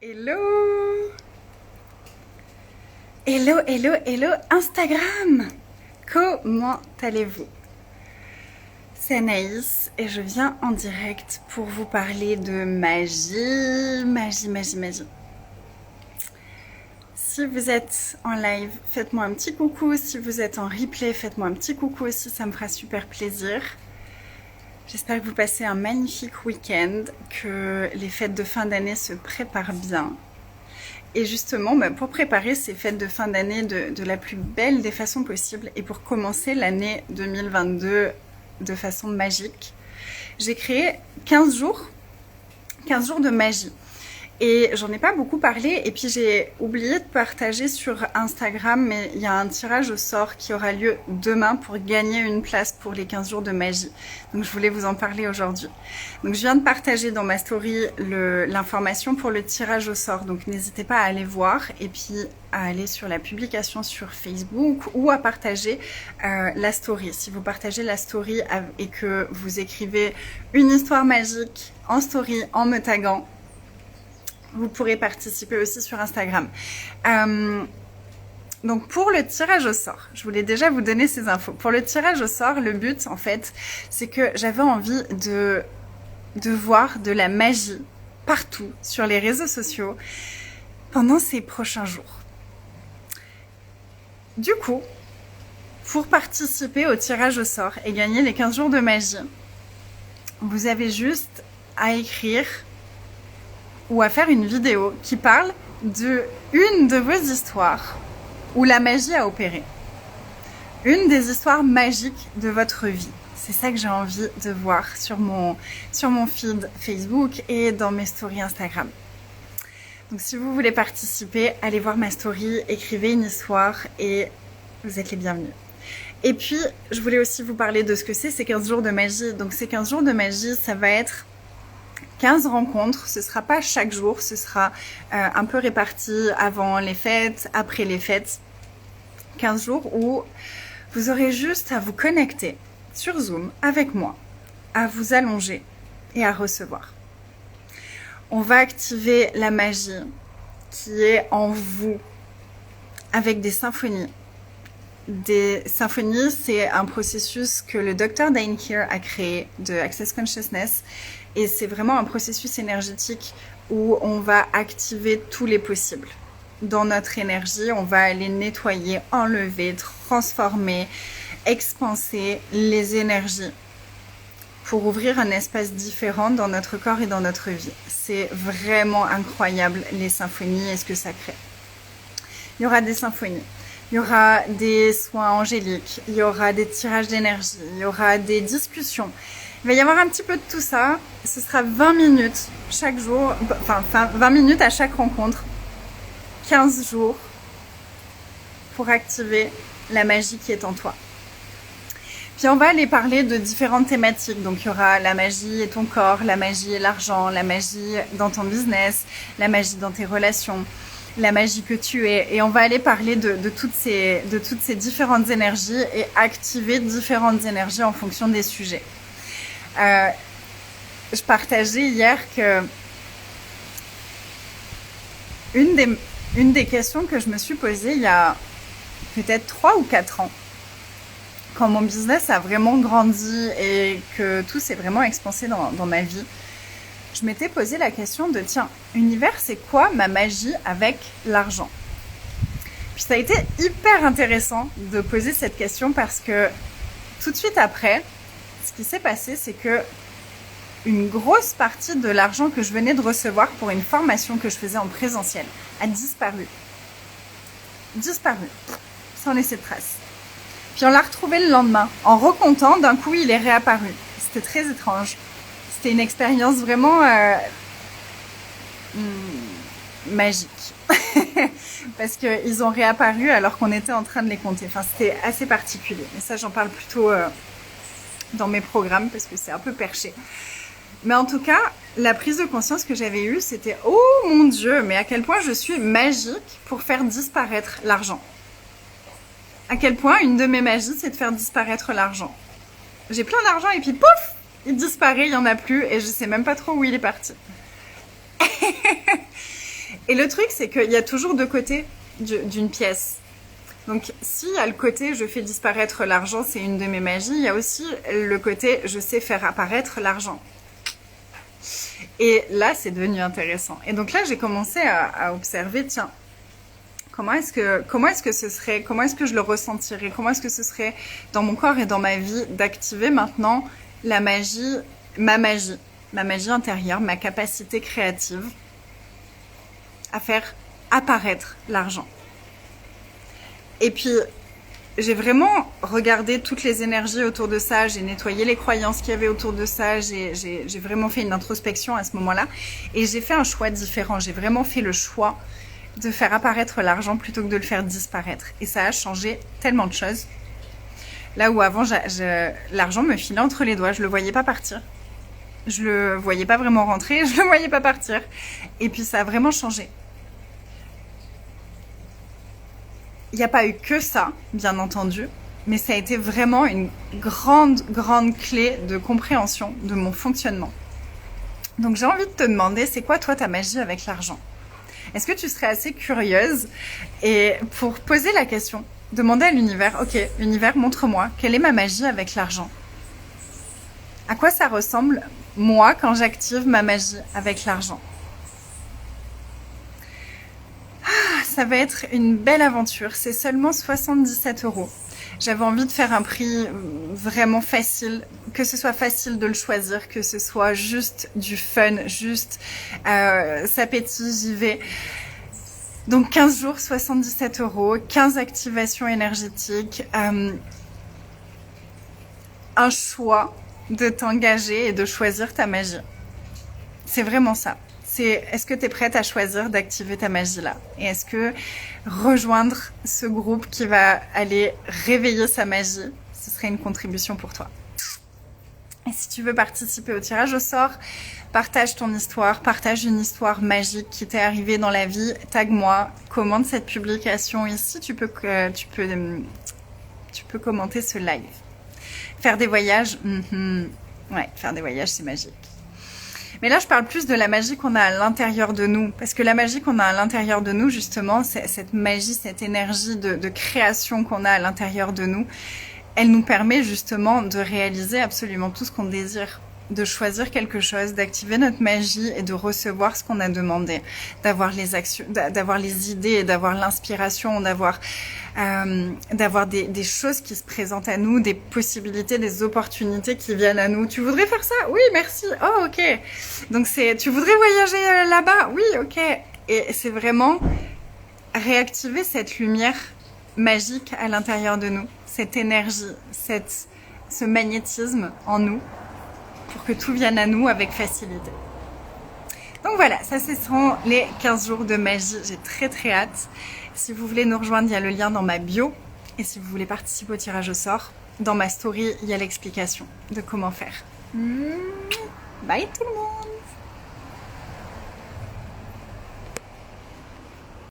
Hello! Hello, hello, hello Instagram! Comment allez-vous? C'est Anaïs et je viens en direct pour vous parler de magie, magie. Si vous êtes en live, faites-moi un petit coucou. Si vous êtes en replay, faites-moi un petit coucou aussi, ça me fera super plaisir. J'espère que vous passez un magnifique week-end, que les fêtes de fin d'année se préparent bien. Et justement, pour préparer ces fêtes de fin d'année de la plus belle des façons possibles et pour commencer l'année 2022 de façon magique, j'ai créé 15 jours de magie. Et j'en ai pas beaucoup parlé et puis j'ai oublié de partager sur Instagram, mais il y a un tirage au sort qui aura lieu demain pour gagner une place pour les 15 jours de magie. Donc je voulais vous en parler aujourd'hui. Donc je viens de partager dans ma story l'information pour le tirage au sort. Donc n'hésitez pas à aller voir et puis à aller sur la publication sur Facebook ou à partager la story. Si vous partagez la story et que vous écrivez une histoire magique en story en me taguant, vous pourrez participer aussi sur Instagram. Donc pour le tirage au sort, je voulais déjà vous donner ces infos. Pour le tirage au sort, le but en fait, c'est que j'avais envie de voir de la magie partout sur les réseaux sociaux pendant ces prochains jours. Du coup, pour participer au tirage au sort et gagner les 15 jours de magie, vous avez juste à écrire ou à faire une vidéo qui parle de une de vos histoires où la magie a opéré. Une des histoires magiques de votre vie. C'est ça que j'ai envie de voir sur mon feed Facebook et dans mes stories Instagram. Donc si vous voulez participer, allez voir ma story, écrivez une histoire et vous êtes les bienvenus. Et puis, je voulais aussi vous parler de ce que c'est ces 15 jours de magie. Donc ces 15 jours de magie, ça va être 15 rencontres, ce sera pas chaque jour, ce sera un peu réparti avant les fêtes, après les fêtes. 15 jours où vous aurez juste à vous connecter sur Zoom avec moi, à vous allonger et à recevoir. On va activer la magie qui est en vous avec des symphonies. Des symphonies, c'est un processus que le Dr. Dain Heer a créé de Access Consciousness et c'est vraiment un processus énergétique où on va activer tous les possibles. Dans notre énergie, on va aller nettoyer, enlever, transformer, expanser les énergies pour ouvrir un espace différent dans notre corps et dans notre vie. C'est vraiment incroyable les symphonies et ce que ça crée. Il y aura des symphonies. Il y aura des soins angéliques, il y aura des tirages d'énergie, il y aura des discussions. Il va y avoir un petit peu de tout ça. Ce sera 20 minutes chaque jour, enfin 20 minutes à chaque rencontre, 15 jours pour activer la magie qui est en toi. Puis on va aller parler de différentes thématiques. Donc il y aura la magie et ton corps, la magie et l'argent, la magie dans ton business, la magie dans tes relations, la magie que tu es, et on va aller parler de toutes ces différentes énergies et activer différentes énergies en fonction des sujets. Je partageais hier que une des questions que je me suis posée il y a peut-être 3 ou 4 ans, quand mon business a vraiment grandi et que tout s'est vraiment expansé dans ma vie, je m'étais posé la question de tiens, univers, c'est quoi ma magie avec l'argent? Puis ça a été hyper intéressant de poser cette question parce que tout de suite après, ce qui s'est passé, c'est que une grosse partie de l'argent que je venais de recevoir pour une formation que je faisais en présentiel a disparu. Sans laisser de trace. Puis on l'a retrouvé le lendemain. En recomptant, d'un coup, il est réapparu. C'était très étrange. C'était une expérience vraiment magique. Parce qu'ils ont réapparu alors qu'on était en train de les compter. Enfin, c'était assez particulier. Mais ça, j'en parle plutôt dans mes programmes parce que c'est un peu perché. Mais en tout cas, la prise de conscience que j'avais eue, c'était « Oh mon Dieu, mais à quel point je suis magique pour faire disparaître l'argent !» À quel point une de mes magies, c'est de faire disparaître l'argent. J'ai plein d'argent et puis pouf, il disparaît, il n'y en a plus et je sais même pas trop où il est parti. Et le truc, c'est qu'il y a toujours deux côtés d'une pièce. Donc, s'il y a le côté je fais disparaître l'argent, c'est une de mes magies, il y a aussi le côté je sais faire apparaître l'argent. Et là, c'est devenu intéressant. Et donc là, j'ai commencé à observer, tiens, comment est-ce que ce serait, comment est-ce que je le ressentirais, comment est-ce que ce serait dans mon corps et dans ma vie d'activer maintenant la magie, ma magie intérieure, ma capacité créative à faire apparaître l'argent. Et puis, j'ai vraiment regardé toutes les énergies autour de ça, j'ai nettoyé les croyances qu'il y avait autour de ça, j'ai vraiment fait une introspection à ce moment-là et j'ai fait un choix différent. J'ai vraiment fait le choix de faire apparaître l'argent plutôt que de le faire disparaître. Et ça a changé tellement de choses. Là où avant, l'argent me filait entre les doigts, je le voyais pas partir. Je le voyais pas vraiment rentrer, je le voyais pas partir. Et puis ça a vraiment changé. Il n'y a pas eu que ça, bien entendu, mais ça a été vraiment une grande clé de compréhension de mon fonctionnement. Donc j'ai envie de te demander, c'est quoi toi ta magie avec l'argent? Est-ce que tu serais assez curieuse et pour poser la question, demander à l'univers, ok, univers, montre-moi, quelle est ma magie avec l'argent? À quoi ça ressemble, moi, quand j'active ma magie avec l'argent? Ça va être une belle aventure, c'est seulement 77 €. J'avais envie de faire un prix vraiment facile, que ce soit facile de le choisir, que ce soit juste du fun, juste ça pétille, j'y vais. Donc 15 jours, 77 €, 15 activations énergétiques, un choix de t'engager et de choisir ta magie. C'est vraiment ça. Est-ce que tu es prête à choisir d'activer ta magie là? Et est-ce que rejoindre ce groupe qui va aller réveiller sa magie, ce serait une contribution pour toi? Et si tu veux participer au tirage au sort, partage ton histoire, partage une histoire magique qui t'est arrivée dans la vie, tag-moi, commente cette publication ici, tu peux commenter ce live. Faire des voyages, ouais, faire des voyages c'est magique. Mais là, je parle plus de la magie qu'on a à l'intérieur de nous. Parce que la magie qu'on a à l'intérieur de nous, justement, cette magie, cette énergie de création qu'on a à l'intérieur de nous, elle nous permet justement de réaliser absolument tout ce qu'on désire. De choisir quelque chose, d'activer notre magie et de recevoir ce qu'on a demandé. D'avoir les actions, d'avoir les idées, d'avoir l'inspiration, d'avoir des choses qui se présentent à nous, des possibilités, des opportunités qui viennent à nous. Tu voudrais faire ça? Oui, merci. Oh, ok. Donc tu voudrais voyager là-bas? Oui, ok. Et c'est vraiment réactiver cette lumière magique à l'intérieur de nous, cette énergie, ce magnétisme en nous, pour que tout vienne à nous avec facilité. Donc voilà, ça ce sont les 15 jours de magie. J'ai très hâte. Si vous voulez nous rejoindre, il y a le lien dans ma bio. Et si vous voulez participer au tirage au sort, dans ma story, il y a l'explication de comment faire. Bye tout le monde!